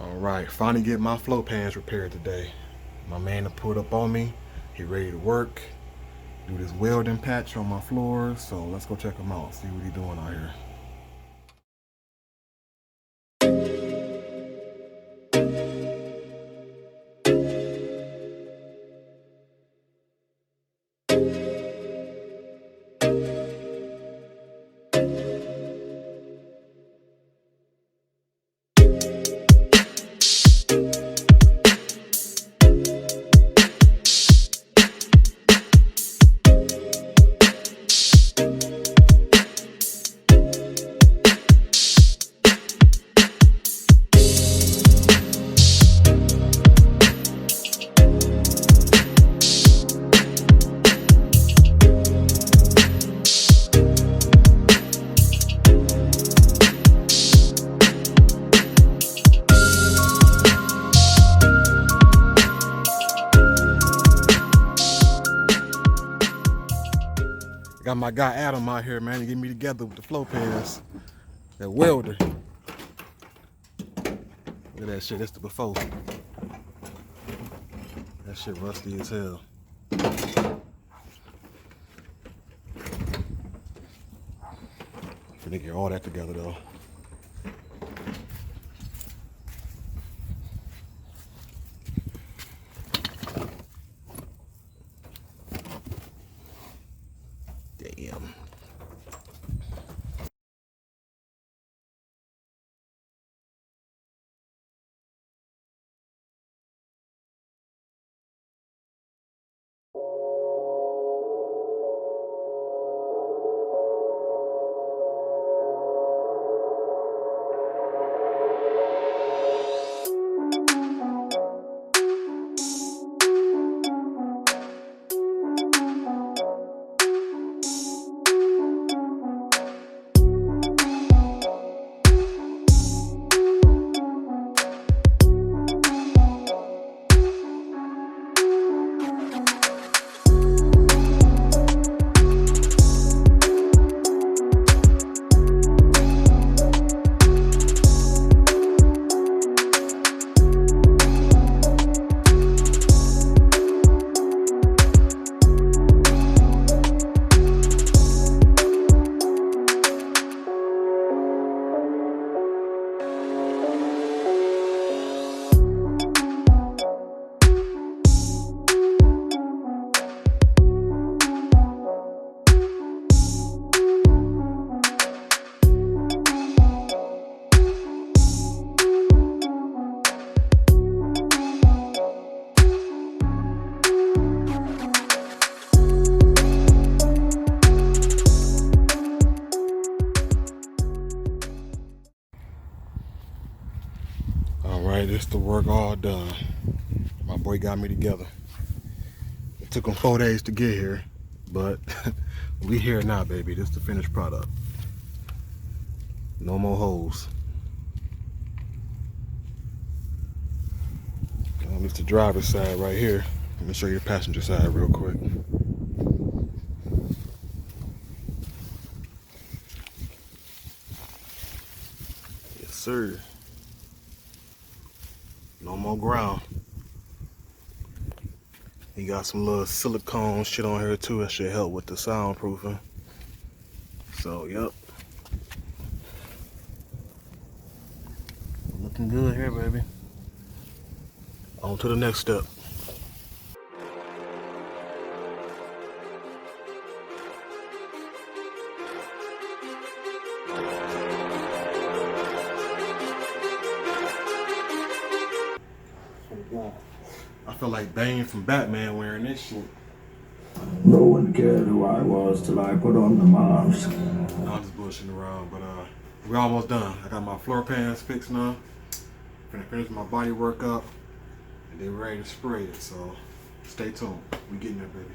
Alright, finally get my float pans repaired today. My man to put up on me. He ready to work. Do this welding patch on my floors. So let's go check him out. See what he doing out here. Got my guy Adam out here, man, to get me together with the float pans. That welder. Look at that shit, that's the before. That shit rusty as hell. Finna get all that together though. Damn. Alright, this the work all done. My boy got me together. It took him 4 days to get here, but we here now, baby. This is the finished product. No more holes. It's the driver's side right here. Let me show you the passenger side real quick. Yes, sir. No more ground. He got some little silicone shit on here too. That should help with the soundproofing. So, yep. Looking good here, baby. On to the next step. I feel like Bane from Batman wearing this shit. No one cared who I was till I put on the mask. I'm just bullshitting around, but we're almost done. I got my floor pans fixed now. Gonna finish my body work up, and then we're ready to spray it. So stay tuned. We getting there, baby.